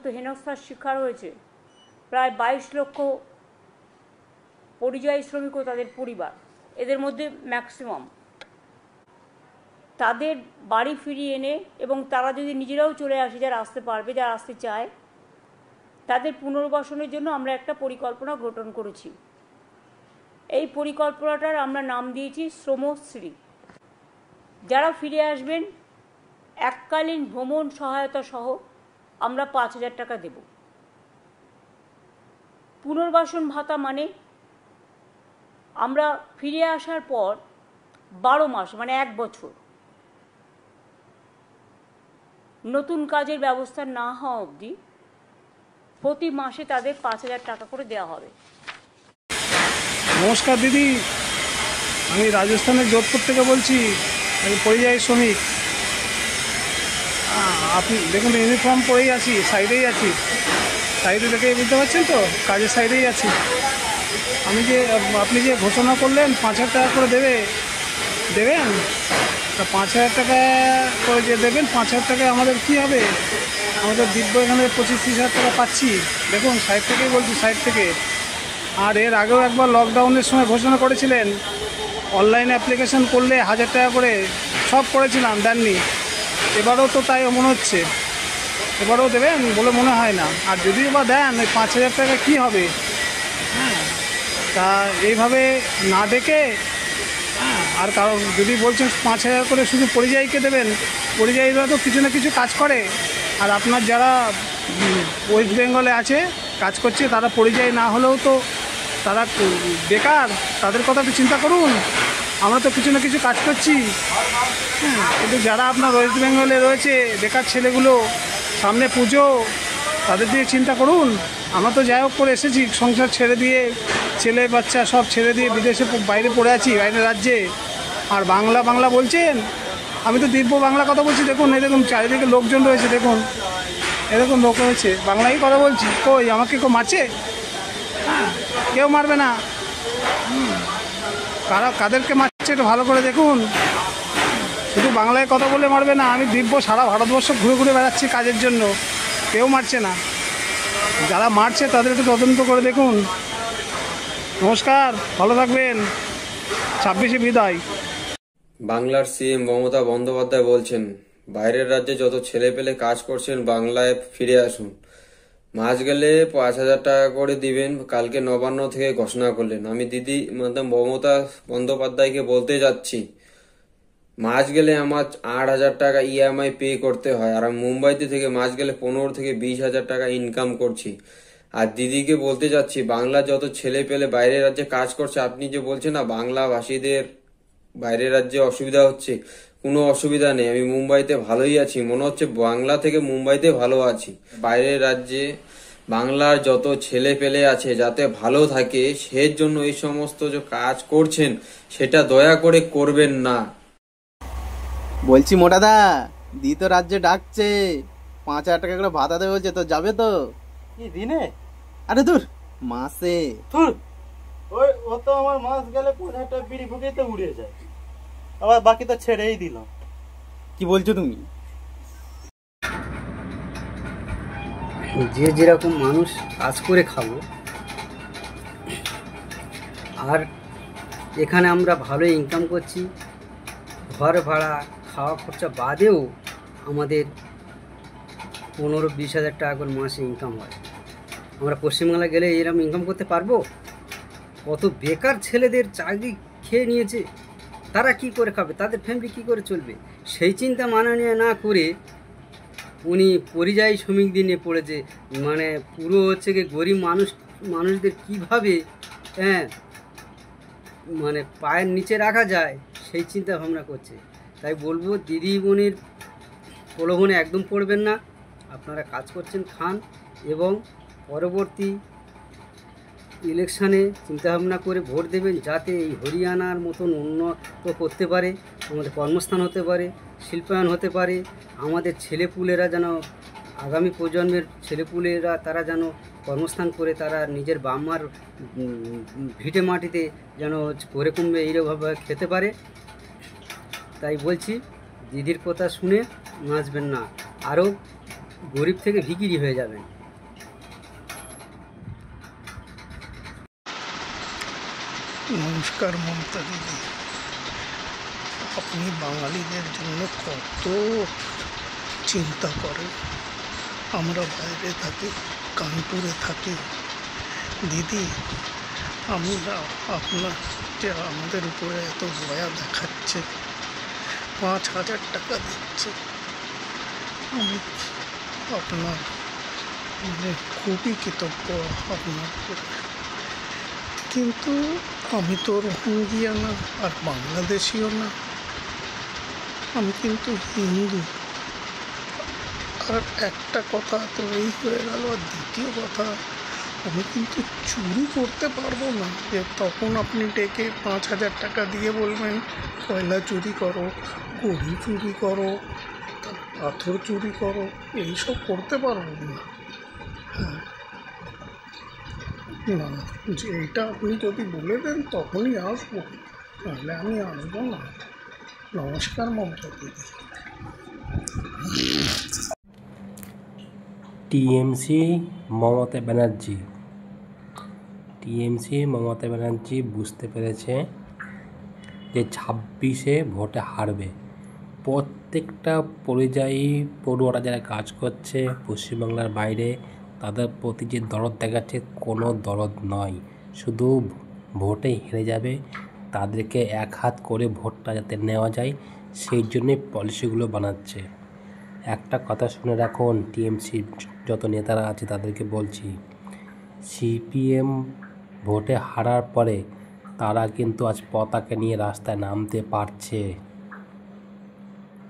পর্যন্ত হেনস্থার শিকার হয়েছে প্রায় 22 লক্ষ পরিযায়ী শ্রমিক ও তাদের পরিবার। এদের মধ্যে ম্যাক্সিমাম তাদের বাড়ি ফিরিয়ে এনে এবং তারা যদি নিজেরাও চলে আসে, যারা আসতে পারবে, যারা আসতে চায়, তাদের পুনর্বাসনের জন্য আমরা একটা পরিকল্পনা গঠন করেছি। এই পরিকল্পনাটার আমরা নাম দিয়েছি শ্রমশ্রী। যারা ফিরে আসবেন এককালীন ভ্রমণ সহায়তা সহ আমরা 5,000 টাকা দেব। পুনর্বাসন ভাতা মানে আমরা ফিরে আসার পর 12 মাস মানে 1 বছর নতুন কাজের ব্যবস্থা না হওয়া অবধি প্রতি মাসে তাদের 5,000 টাকা করে দেওয়া হবে। নমস্কার দিদি, আমি রাজস্থানের যোধপুর থেকে বলছি, আমি পরিযায়ী শ্রমিক। আপনি দেখুন ইউনিফর্ম পরেই আছি, সাইডেই আছি, সাইডে দেখে বুঝতে পারছেন তো, কাজের সাইডেই আছি। আপনি যে ঘোষণা করলেন 5,000 টাকা করে দেবেন, তা 5,000 টাকা করে যে দেবেন, 5,000 টাকায় আমাদের কী হবে? আমাদের দিব্য এখানে 25-30 হাজার টাকা পাচ্ছি। দেখুন সাইড থেকেই বলছি, সাইড থেকে। আর এর আগেও একবার লকডাউনের সময় ঘোষণা করেছিলেন অনলাইনে অ্যাপ্লিকেশন করলে 1,000 টাকা করে, সব করেছিলাম, দেননি। এবারেও তো তাই মনে হচ্ছে, এবারেও দেবেন বলে মনে হয় না। আর যদিও বা দেন, ওই 5,000 টাকা কী হবে? হ্যাঁ, তা এইভাবে না ডেকে, আর কারণ যদি বলছেন 5,000 করে শুধু পরিযায়ীকে দেবেন, পরিযায়ীরা তো কিছু না কিছু কাজ করে। আর আপনার যারা ওয়েস্ট বেঙ্গলে আছে কাজ করছে, তারা পরিযায়ী না হলেও তো তারা বেকার, তাদের কথা একটু চিন্তা করুন। আমরা তো কিছু না কিছু কাজ করছি। হ্যাঁ, কিন্তু যারা আপনার ওয়েস্ট বেঙ্গলে রয়েছে বেকার ছেলেগুলো, সামনে পুজো, তাদের দিয়ে চিন্তা করুন। আমরা তো যাই হোক করে এসেছি, সংসার ছেড়ে দিয়ে, ছেলে বাচ্চা সব ছেড়ে দিয়ে বিদেশে বাইরে পড়ে আছি, বাইরের রাজ্যে। আর বাংলা বলছেন, আমি তো দিব্য বাংলা কথা বলছি। দেখুন এই দেখুন চারিদিকে লোকজন রয়েছে, দেখুন এরকম লোক রয়েছে, বাংলাই কথা বলছি। কই আমাকে কেউ মারছে? হ্যাঁ, কেউ মারবে না। কাদেরকে মারছে একটু ভালো করে দেখুন। শুধু বাংলায় কথা বলে মারবে না। আমি দিব্য সারা ভারতবর্ষ ঘুরে ঘুরে বেড়াচ্ছি কাজের জন্য, কেউ মারছে না। যারা মারছে তাদের একটু তদন্ত করে দেখুন। নমস্কার, ভালো থাকবেন। 26শে বিদায়। বাংলার সিএম মমতা বন্দ্যোপাধ্যায় বলছেন, বাইরের রাজ্যে যত ছেলে পেলে কাজ করছেন বাংলায় ফিরে আসুন। মাস গেলে 5,000 টাকা করে দিবেন, কালকে নবান্ন থেকে ঘোষণা করলেন। আমি দিদি মমতা বন্দ্যোপাধ্যায়কে বলতে যাচ্ছি, মাস গেলে আমার 8,000 টাকা ইএমআই পে করতে হয়, আর আমি মুম্বাইতে থেকে মাস গেলে 15 থেকে 20,000 টাকা ইনকাম করছি। আর দিদিকে বলতে যাচ্ছি, বাংলা যত ছেলে পেলে বাইরের রাজ্যে কাজ করছে, আপনি যে বলছেন না বাংলা ভাষীদের বাইরের রাজ্যে অসুবিধা হচ্ছে, কোনো অসুবিধা নেই। আমি মুম্বাইতে ভালোই আছি, মনে হচ্ছে বাংলা থেকে মুম্বাইতে ভালো আছি। বাইরের রাজ্যে বাংলার যত ছেলে পেলে আছে যাতে ভালো থাকে, সেই জন্য এই সমস্ত যে কাজ করছেন সেটা দয়া করে করবেন না। বলছি মোটাদা, দি তো রাজ্যে ডাকছে, 5,000 টাকা করে ভাতা দেবে বলছে, তো যাবে তো? কি দিনে? আরে দূর, মাসে। ও তো আমার মাস গেলে 5,000 টাকা বিড়ি ফুকিয়ে উড়ে যায়, আবার বাকি তো ছেড়েই দিলাম। কি বলছো তুমি? যে যেরকম মানুষ কাজ করে খাবো, আর এখানে আমরা ভালো ইনকাম করছি, ঘর ভাড়া খাওয়া খরচা বাদেও আমাদের 15-20 হাজার টাকা করে মাসে ইনকাম হয়। আমরা পশ্চিমবাংলা গেলে এরকম ইনকাম করতে পারবো? কত বেকার ছেলেদের চাকরি খেয়ে নিয়েছে, তারা কি করে খাবে, তাদের ফ্যামিলি কি করে চলবে, সেই চিন্তা মাননীয় না করে উনি পরিযায়ী শ্রমিকদের নিয়ে পড়েছে। মানে পুরো হচ্ছে কি গরিব মানুষদের কিভাবে মানে পায়ের নিচে রাখা যায় সেই চিন্তা ভাবনা করছে। তাই বলবো, দিদিমণির প্রলোভনে একদম পড়বেন না। আপনারা কাজ করছেন, খান, এবং পরবর্তী ইলেকশানে চিন্তাভাবনা করে ভোট দেবেন, যাতে এই হরিয়ানার মতন উন্নত করতে পারে, আমাদের কর্মস্থান হতে পারে, শিল্পায়ন হতে পারে, আমাদের ছেলেপুলেরা যেন, আগামী প্রজন্মের ছেলেপুলেরা তারা যেন কর্মস্থান করে তারা নিজের বাম্মার ভিটে মাটিতে যেন করে কমবে এইরকমভাবে খেতে পারে। তাই বলছি, দিদির কথা শুনে নাচবেন না, আরও গরিব থেকে ভিখিরি হয়ে যাবেন। নমস্কার মমতা দিদি, আপনি বাঙালিদের জন্য কত চিন্তা করেন। আমরা বাইরে থাকি, কানপুরে থাকি। দিদি, আমি আপনার যে আমাদের উপরে এত দয়া দেখাচ্ছে, 5,000 টাকা দিচ্ছে, আমি আপনার খুবই কৃতজ্ঞ আপনার উপরে। কিন্তু আমি তো রোহিঙ্গিয়া না আর বাংলাদেশিও না, আমি কিন্তু হিন্দু। আর একটা কথা তো এই হয়ে গেল, আর দ্বিতীয় কথা, আমি কিন্তু চুরি করতে পারবো না যে তখন আপনি ডেকে 5,000 টাকা দিয়ে বলবেন কয়লা চুরি করো, গরু চুরি করো, পাথর চুরি করো, এইসব করতে পারবো না। হ্যাঁ, না, যে এটা আপনি যদি বলে দেন তখনই আসবো, নাহলে আমি আসবো না। নমস্কার মমতা দিদি। টিএমসি মমতা ব্যানার্জি বুঝতে পেরেছে যে 26-এ ভোটে হারবে। প্রত্যেকটা পরিযায়ী পড়ুয়ারা যারা কাজ করছে পশ্চিমবাংলার বাইরে, তাদের প্রতি যে দরদ দেখাচ্ছে কোনো দরদ নয়, শুধু ভোটে হেরে যাবে, তাদেরকে এক হাত করে ভোটটা যাতে নেওয়া যায় সেই জন্যে পলিসিগুলো বানাচ্ছে। একটা কথা শুনে রাখুন, টিএমসি যত নেতারা আছে তাদেরকে বলছি, সিপিএম ভোটে হারার পরে তারা কিন্তু আজ পতাকা নিয়ে রাস্তায় নামতে পারছে,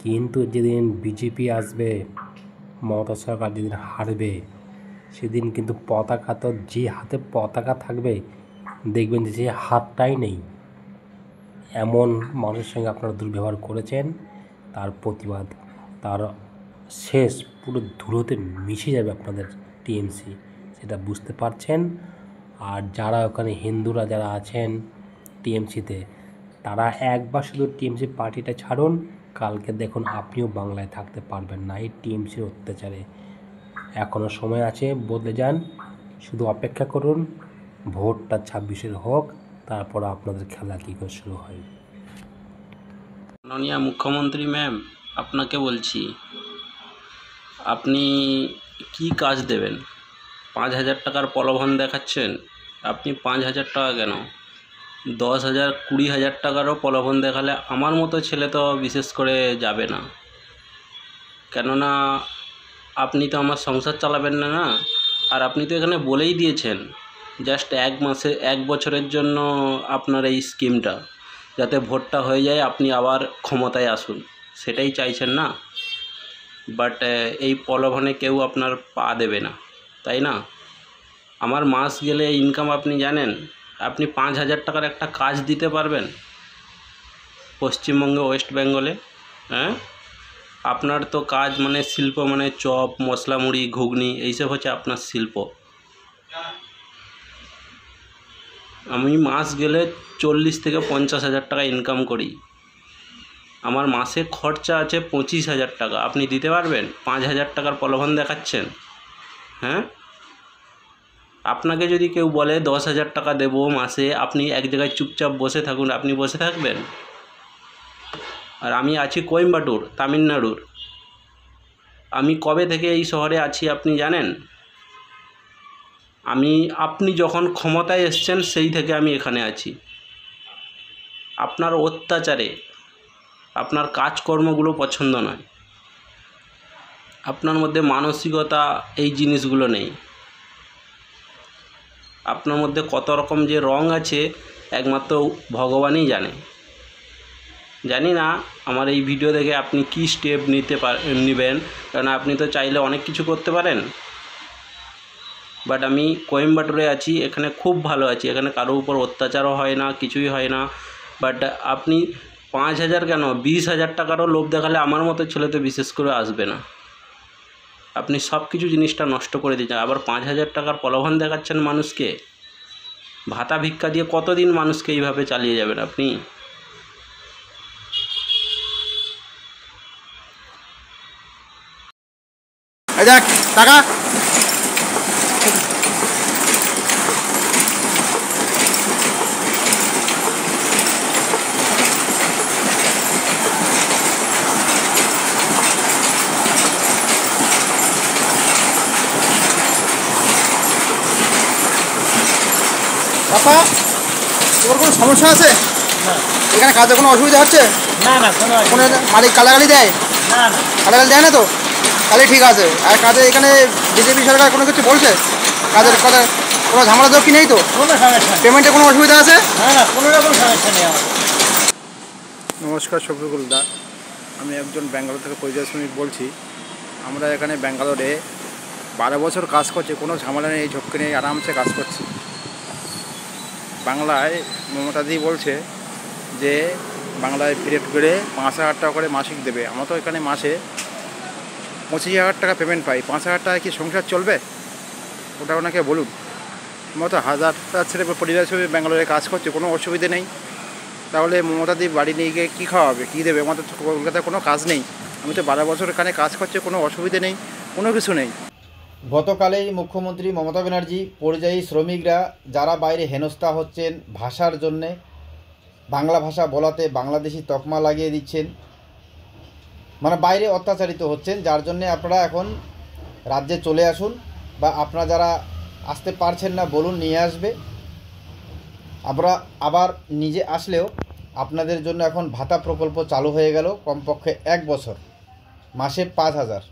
কিন্তু যেদিন বিজেপি আসবে, মমতা সরকার যেদিন হারবে, সেদিন কিন্তু পতাকা তো, যে হাতে পতাকা থাকবে দেখবেন যে সে হাতটাই নেই। এমন মানুষের সঙ্গে আপনারা দুর্ব্যবহার করেছেন, তার প্রতিবাদ, তার শেষ পুরো ধুলোতে মিশে যাবে আপনাদের টিএমসি, সেটা বুঝতে পারছেন। আর যারা ওখানে হিন্দুরা যারা আছেন টিএমসিতে, তারা একবার শুধু টিএমসি পার্টিটা ছাড়ুন, কালকে দেখুন আপনিও বাংলায় থাকতে পারবেন না এই টিএমসির অত্যাচারে। এখনও সময় আছে, বদলে যান, শুধু অপেক্ষা করুন ভোটটা 26-এর হোক, তারপর আপনাদের খেলা কী করে শুরু হয়। মাননীয় মুখ্যমন্ত্রী ম্যাম, আপনাকে বলছি, আপনি কি কাজ দেবেন? 5,000 টাকার প্রলোভন দেখাচ্ছেন। আপনি 5,000 টাকা কেন, 10,000 20,000 টাকারও প্রলোভন দেখালে আমার মতো ছেলে তো বিশেষ করে যাবে না, কেননা আপনি তো আমার সংসার চালাবেন না। না, আর আপনি তো এখানে বলেই দিয়েছেন জাস্ট 1 বছরের জন্য আপনার এই স্কিমটা, যাতে ভোটটা হয়ে যায় আপনি আবার ক্ষমতায় আসুন, সেটাই চাইছেন না। বাট এই প্রলোভনে কেউ আপনার পা দেবে না, তাই না? আমার মাস গেলে ইনকাম আপনি জানেন, আপনি 5,000 টাকার একটা কাজ দিতে পারবেন পশ্চিমবঙ্গে, ওয়েস্ট বেঙ্গলে? হ্যাঁ, আপনার তো কাজ মানে শিল্প, মানে চপ, মশলা মুড়ি, ঘুগনি, এইসব হচ্ছে আপনার শিল্প। আমি মাস গেলে 40 থেকে 50,000 টাকা ইনকাম করি, আমার মাসে খরচা আছে 25,000 টাকা। আপনি দিতে পারবেন? 5,000 টাকার প্রলোভন দেখাচ্ছেন। হ্যাঁ, আপনাকে যদি কেউ বলে 10,000 টাকা দেবো মাসে, আপনি এক জায়গায় চুপচাপ বসে থাকুন, আপনি বসে থাকবেন? আর আমি আছি কোয়েম্বাটুর, তামিলনাড়ুর। আমি কবে থেকে এই শহরে আছি আপনি জানেন? আপনি যখন ক্ষমতায় এসছেন সেই থেকে আমি এখানে আছি। আপনার অত্যাচারে আপনার কাজকর্মগুলো পছন্দ নয়, আপনার মধ্যে মানসিকতা, এই জিনিসগুলো নেই। আপনার মধ্যে কত রকম যে রং আছে একমাত্র ভগবানই জানে। জানি না আমার এই ভিডিও দেখে আপনি কি স্টেপ নেবেন, কারণ আপনি তো চাইলে অনেক কিছু করতে পারেন। বাট আমি কোয়েম্বাটুরে আছি, এখানে খুব ভালো আছি, এখানে কারো উপর অত্যাচারও হয় না, কিছুই হয় না। বাট আপনি 5,000 কেন, 20,000 টাকারও লোভ দেখালে আমার মতো ছেলে তো বিশেষ করে আসবে না। আপনি সব কিছু জিনিসটা নষ্ট করে দিচ্ছেন, আবার 5,000 টাকার প্রলোভন দেখাচ্ছেন মানুষকে। ভাতা ভিক্ষা দিয়ে কতদিন মানুষকে এইভাবে চালিয়ে যাবেন আপনি? এই দেখ টাকা বাবা, তোর কোনো সমস্যা আছে? এখানে কাজে কোনো অসুবিধা হচ্ছে? না না, কোনো মালিক গালাগালি দেয়? না না, গালাগালি দেয় না তো? তাহলে ঠিক আছে। আর কাজে এখানে বিজেপি সরকার কোনো কিছু বলছে? কাজের কথা কোনো ঝামেলা তো কি নেই তো? কোনো সমস্যা নেই। পেমেন্টে কোনো অসুবিধা আছে? না না, কোনো রকম সমস্যা নেই আমার। নমস্কার শফিকুল দা, আমি একজন ব্যাঙ্গালোর থেকে পরিযায়ী শ্রমিক বলছি। আমরা এখানে ব্যাঙ্গালোরে 12 বছর কাজ করছি, কোনো ঝামেলা নেই, ঝক্কি নেই, আরামসে কাজ করছি। বাংলায় মমতাদি বলছে যে বাংলায় পিরিয়ড করে 5,000 টাকা করে মাসিক দেবে। আমরা তো এখানে মাসে 25,000 টাকা পেমেন্ট পাই। 5,000 টাকায় কি সংসার চলবে? ওটা ওনাকে বলুন। আমরা তো হাজারটা ছেলে পরিযায়ী শ্রমিক ব্যাঙ্গালোরে কাজ করছে, কোনো অসুবিধে নেই। তাহলে মমতাদি বাড়ি নিয়ে গিয়ে কী খাওয়াবে, কী দেবে? আমাদের তো কলকাতায় কোনো কাজ নেই। আমি তো 12 বছর এখানে কাজ করছি, কোনো অসুবিধে নেই, কোনো কিছু নেই। গতকালেই মুখ্যমন্ত্রী মমতা ব্যানার্জি পরিযায়ী শ্রমিকরা যারা বাইরে হেনস্থা হচ্ছেন ভাষার জন্যে, বাংলা ভাষা বলাতে বাংলাদেশি তকমা লাগিয়ে দিচ্ছেন, মানে বাইরে অত্যাচারিত হচ্ছেন, যার জন্যে আপনারা এখন রাজ্যে চলে আসুন, বা আপনারা যারা আসতে পারছেন না বলুন, নিয়ে আসবে। আমরা আবার নিজে আসলেও আপনাদের জন্য এখন ভাতা প্রকল্প চালু হয়ে গেল, কমপক্ষে 1 বছর, মাসে 5,000।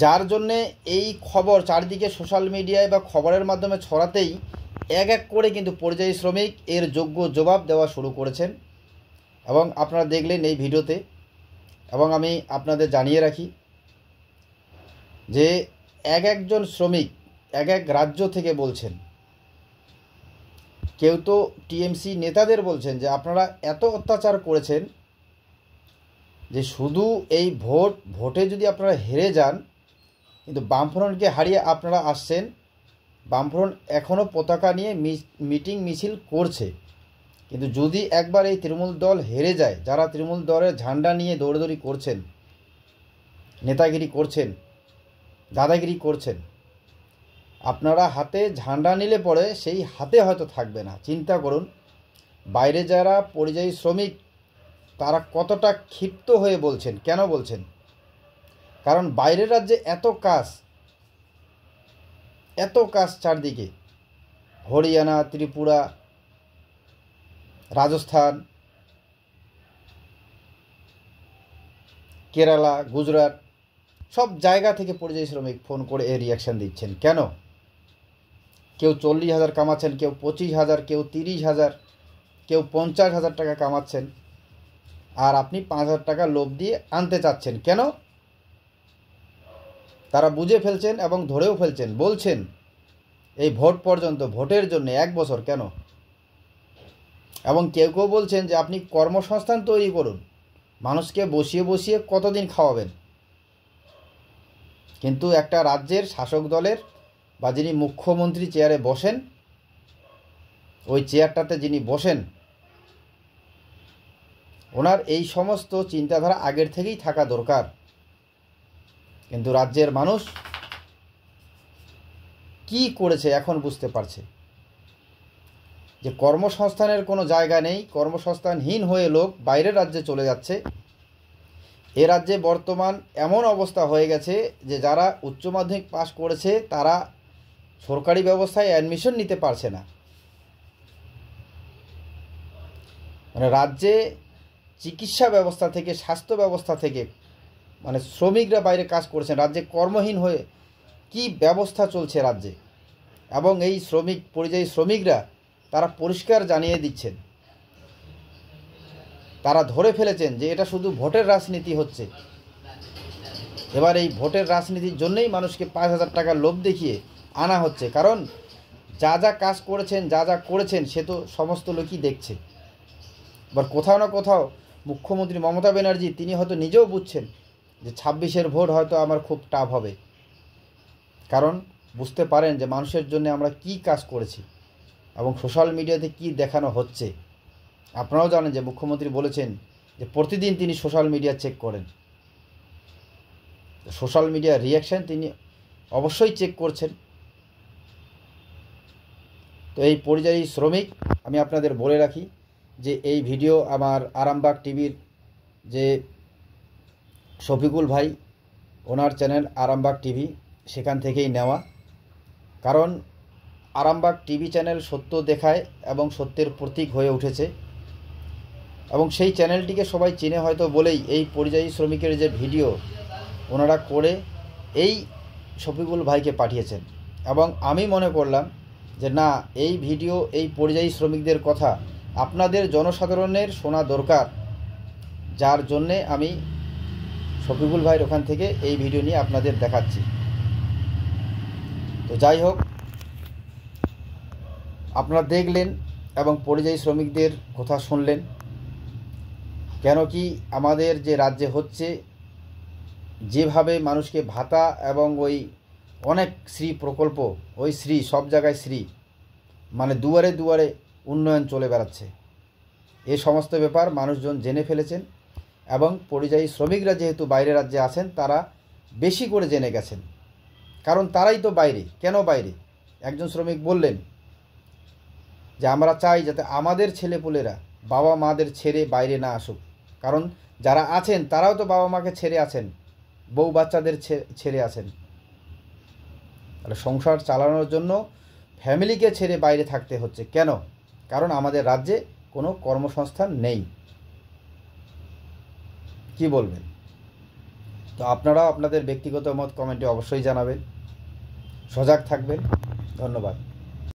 যার জন্যে এই খবর চারদিকে সোশ্যাল মিডিয়ায় বা খবরের মাধ্যমে ছড়াতেই এক এক করে কিন্তু পরিযায়ী শ্রমিক এর যোগ্য জবাব দেওয়া শুরু করেছেন, এবং আপনারা দেখলেন এই ভিডিওতে। এবং আমি আপনাদের জানিয়ে রাখি যে একজন শ্রমিক এক রাজ্য থেকে বলছেন, কেউ তো টিএমসি নেতাদের বলছেন যে আপনারা এত অত্যাচার করেছেন যে শুধু এই ভোটে যদি আপনারা হেরে যান, কিন্তু বামফ্রন্টকে হারিয়ে আপনারা আসছেন, বামফ্রন্ট এখনও পতাকা নিয়ে মিটিং মিছিল করছে, কিন্তু যদি একবার এই তৃণমূল দল হেরে যায়, যারা তৃণমূল দলের ঝান্ডা নিয়ে দৌড়দৌড়ি করছেন, নেতাগিরি করছেন, দাদাগিরি করছেন, আপনারা হাতে ঝান্ডা নিলে পরে সেই হাতে হয়তো থাকবে না। চিন্তা করুন, বাইরে যারা পরিযায়ী শ্রমিক তারা কতটা ক্ষিপ্ত হয়ে বলছেন। কেন বলছেন? কারণ বাইরের রাজ্যে এত কাজ চারদিকে, হরিয়ানা, ত্রিপুরা, রাজস্থান, কেরালা, গুজরাট, সব জায়গা থেকে পরিযায়ী শ্রমিক ফোন করে এই রিয়াকশান দিচ্ছেন। কেন? কেউ 40,000 কামাচ্ছেন, কেউ 25,000, কেউ 30,000, কেউ 50,000 টাকা কামাচ্ছেন, আর আপনি 5,000 টাকা লোভ দিয়ে আনতে চাচ্ছেন। কেন? তারা বুঝে ফেলছেন এবং ধরেও ফেলছেন, বলছেন এই ভোট পর্যন্ত, ভোটের জন্য 1 বছর কেন। এবং কেউ কেউ বলছেন যে আপনি কর্মসংস্থান তৈরি করুন, মানুষকে বসিয়ে বসিয়ে কতদিন খাওয়াবেন। কিন্তু একটা রাজ্যের শাসক দলের বা যিনি মুখ্যমন্ত্রী চেয়ারে বসেন, ওই চেয়ারটাতে যিনি বসেন, ওনার এই সমস্ত চিন্তাধারা আগের থেকেই থাকা দরকার। কিন্তু রাজ্যের মানুষ কি করেছে এখন বুঝতে পারছে যে কর্মসংস্থানের কোনো জায়গা নেই, কর্মসংস্থানহীন হয়ে লোক বাইরের রাজ্যে চলে যাচ্ছে। এ রাজ্যে বর্তমান এমন অবস্থা হয়ে গেছে যে যারা উচ্চ মাধ্যমিক পাস করেছে তারা সরকারি ব্যবস্থায় অ্যাডমিশন নিতে পারছে না। মানে রাজ্যে চিকিৎসা ব্যবস্থা থেকে, স্বাস্থ্য ব্যবস্থা থেকে, মানে শ্রমিকরা বাইরে কাজ করছেন, রাজ্যে কর্মহীন হয়ে কি ব্যবস্থা চলছে রাজ্যে। এবং এই পরিযায়ী শ্রমিকরা তারা পরিষ্কার জানিয়ে দিচ্ছেন, তারা ধরে ফেলেছেন যে এটা শুধু ভোটের রাজনীতি হচ্ছে। এবার এই ভোটের রাজনীতির জন্যই মানুষকে 5,000 টাকা লোভ দেখিয়ে আনা হচ্ছে। কারণ যা যা কাজ করেছেন, যা করেছেন সে তো সমস্ত লোকই দেখছে। এবার কোথাও না কোথাও মুখ্যমন্ত্রী মমতা ব্যানার্জি তিনি হয়তো নিজেও বুঝছেন যে 26-এর ভোট হয়তো আমার খুব টাফ হবে, কারণ বুঝতে পারেন যে মানুষের জন্য আমরা কি কাজ করেছি এবং সোশ্যাল মিডিয়াতে কি দেখানো হচ্ছে। আপনারাও জানেন যে মুখ্যমন্ত্রী বলেছেন যে প্রতিদিন তিনি সোশ্যাল মিডিয়া চেক করেন। সোশ্যাল মিডিয়ার রিয়াকশান তিনি অবশ্যই চেক করছেন। তো এই পরিযায়ী শ্রমিক, আমি আপনাদের বলে রাখি যে এই ভিডিও আমার আরামবাগ টিভির যে শফিকুল ভাই, ওনার চ্যানেল আরামবাগ টিভি, সেখান থেকেই নেওয়া। কারণ আরামবাগ টিভি চ্যানেল সত্য দেখায় এবং সত্যের প্রতীক হয়ে উঠেছে, এবং সেই চ্যানেলটিকে সবাই চেনে হয়তো বলেই এই পরিযায়ী শ্রমিকের যে ভিডিও ওনারা করে এই শফিকুল ভাইকে পাঠিয়েছেন। এবং আমি মনে করলাম যে না, এই ভিডিও এই পরিযায়ী শ্রমিকদের কথা আপনাদের জনসাধারণের শোনা দরকার, যার জন্যে আমি শফিকুল ভাইয়ের ওখান থেকে এই ভিডিও নিয়ে আপনাদের দেখাচ্ছি। তো যাই হোক, আপনারা দেখলেন এবং পরিযায়ী শ্রমিকদের কথা শুনলেন। কেন কি আমাদের যে রাজ্যে হচ্ছে, যেভাবে মানুষকে ভাতা এবং ওই অনেক শ্রী প্রকল্প, ওই শ্রী সব জায়গায় শ্রী, মানে দুয়ারে দুয়ারে উন্নয়ন চলে বেড়াচ্ছে, এ সমস্ত ব্যাপার মানুষজন জেনে ফেলেছেন। এবং পরিযায়ী শ্রমিকরা যেহেতু বাইরের রাজ্যে আছেন, তারা বেশি করে জেনে গেছেন, কারণ তারাই তো বাইরে। কেন বাইরে? একজন শ্রমিক বললেন যে আমরা চাই যাতে আমাদের ছেলেপুলেরা বাবা মাদের ছেড়ে বাইরে না আসুক, কারণ যারা আছেন তারাও তো বাবা মাকে ছেড়ে আছেন, বউ বাচ্চাদের ছেড়ে আছেন। তাহলে সংসার চালানোর জন্য ফ্যামিলিকে ছেড়ে বাইরে থাকতে হচ্ছে। কেন? কারণ আমাদের রাজ্যে কোনো কর্মসংস্থান নেই। কি বলবেন? তো আপনারাও আপনাদের ব্যক্তিগত মত কমেন্টে অবশ্যই জানাবেন। সজাগ থাকবেন। ধন্যবাদ।